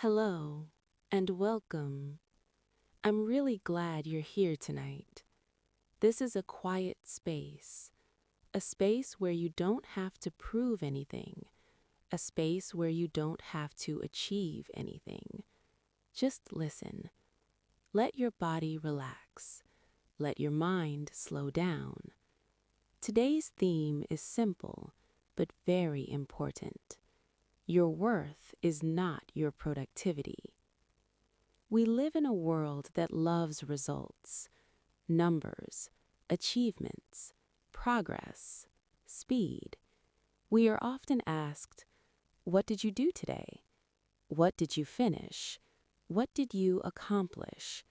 Hello, and welcome. I'm really glad you're here tonight. This is a quiet space, a space where you don't have to prove anything, a space where you don't have to achieve anything. Just listen. Let your body relax. Let your mind slow down. Today's theme is simple, but very important. Your worth is not your productivity. We live in a world that loves results, numbers, achievements, progress, speed. We are often asked, "What did you do today? What did you finish? What did you accomplish?"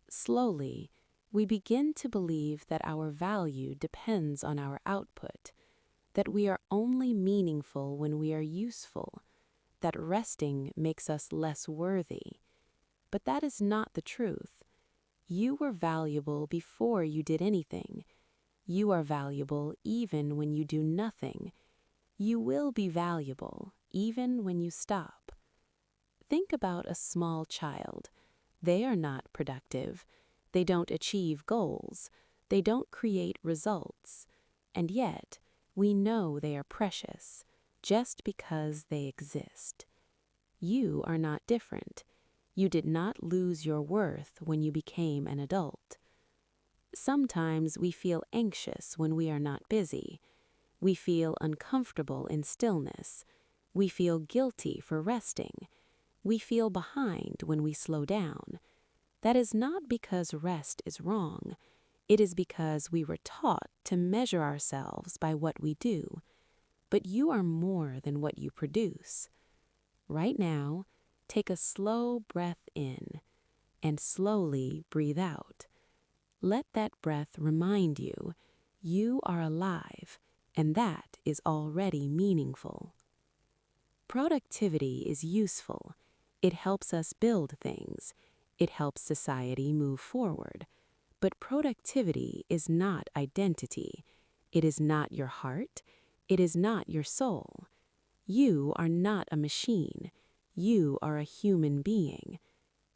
Slowly, we begin to believe that our value depends on our output, that we are only meaningful when we are useful, that resting makes us less worthy. But that is not the truth. You were valuable before you did anything. You are valuable even when you do nothing. You will be valuable even when you stop. Think about a small child. They are not productive. They don't achieve goals. They don't create results. And yet, we know they are precious just because they exist. You are not different. You did not lose your worth when you became an adult. Sometimes we feel anxious when we are not busy. We feel uncomfortable in stillness. We feel guilty for resting. We feel behind when we slow down. That is not because rest is wrong. It is because we were taught to measure ourselves by what we do. But you are more than what you produce. Right now, take a slow breath in and slowly breathe out. Let that breath remind you, you are alive, and that is already meaningful. Productivity is useful. It helps us build things. It helps society move forward. But productivity is not identity. It is not your heart. It is not your soul. You are not a machine. You are a human being.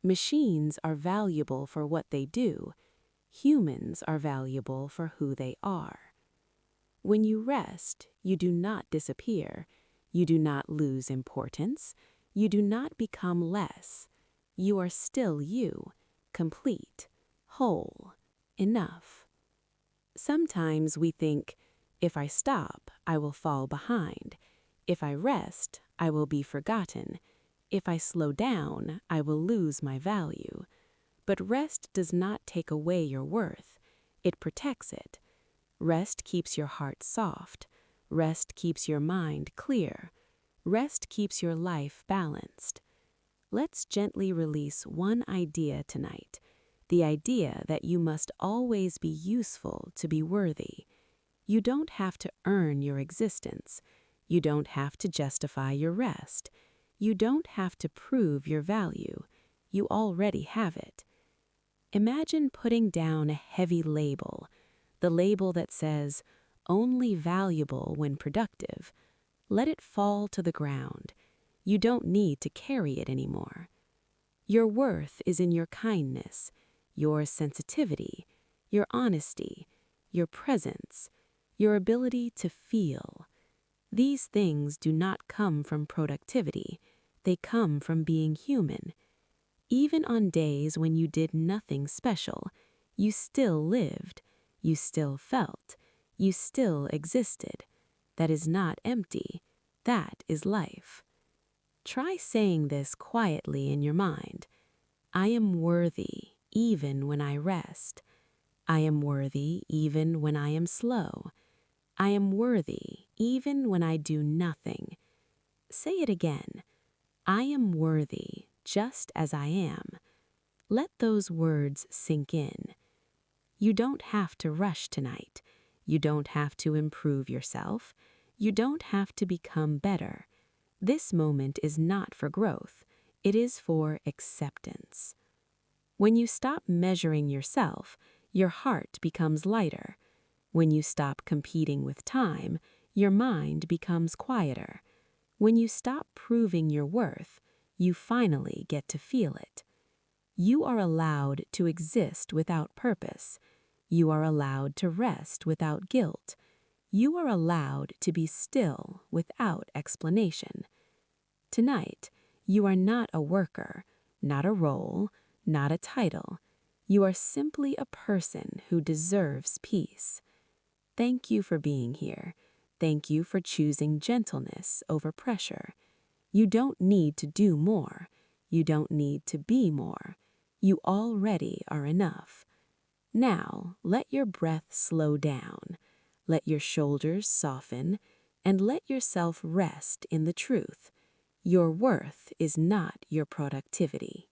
Machines are valuable for what they do. Humans are valuable for who they are. When you rest, you do not disappear. You do not lose importance. You do not become less. You are still you, complete, whole, enough. Sometimes we think, if I stop, I will fall behind. If I rest, I will be forgotten. If I slow down, I will lose my value. But rest does not take away your worth. It protects it. Rest keeps your heart soft. Rest keeps your mind clear. Rest keeps your life balanced. Let's gently release one idea tonight, the idea that you must always be useful to be worthy. You don't have to earn your existence. You don't have to justify your rest. You don't have to prove your value. You already have it. Imagine putting down a heavy label, the label that says, "Only valuable when productive." Let it fall to the ground. You don't need to carry it anymore. Your worth is in your kindness, your sensitivity, your honesty, your presence, your ability to feel. These things do not come from productivity. They come from being human. Even on days when you did nothing special, you still lived, you still felt, you still existed. That is not empty. That is life. Try saying this quietly in your mind. I am worthy even when I rest. I am worthy even when I am slow. I am worthy even when I do nothing. Say it again. I am worthy just as I am. Let those words sink in. You don't have to rush tonight. You don't have to improve yourself. You don't have to become better. This moment is not for growth. It is for acceptance. When you stop measuring yourself, your heart becomes lighter. When you stop competing with time, your mind becomes quieter. When you stop proving your worth, You finally get to feel it. You are allowed to exist without purpose. You are allowed to rest without guilt. You are allowed to be still without explanation. Tonight, you are not a worker, not a role, not a title. You are simply a person who deserves peace. Thank you for being here. Thank you for choosing gentleness over pressure. You don't need to do more. You don't need to be more. You already are enough. Now, let your breath slow down. Let your shoulders soften, and let yourself rest in the truth. Your worth is not your productivity.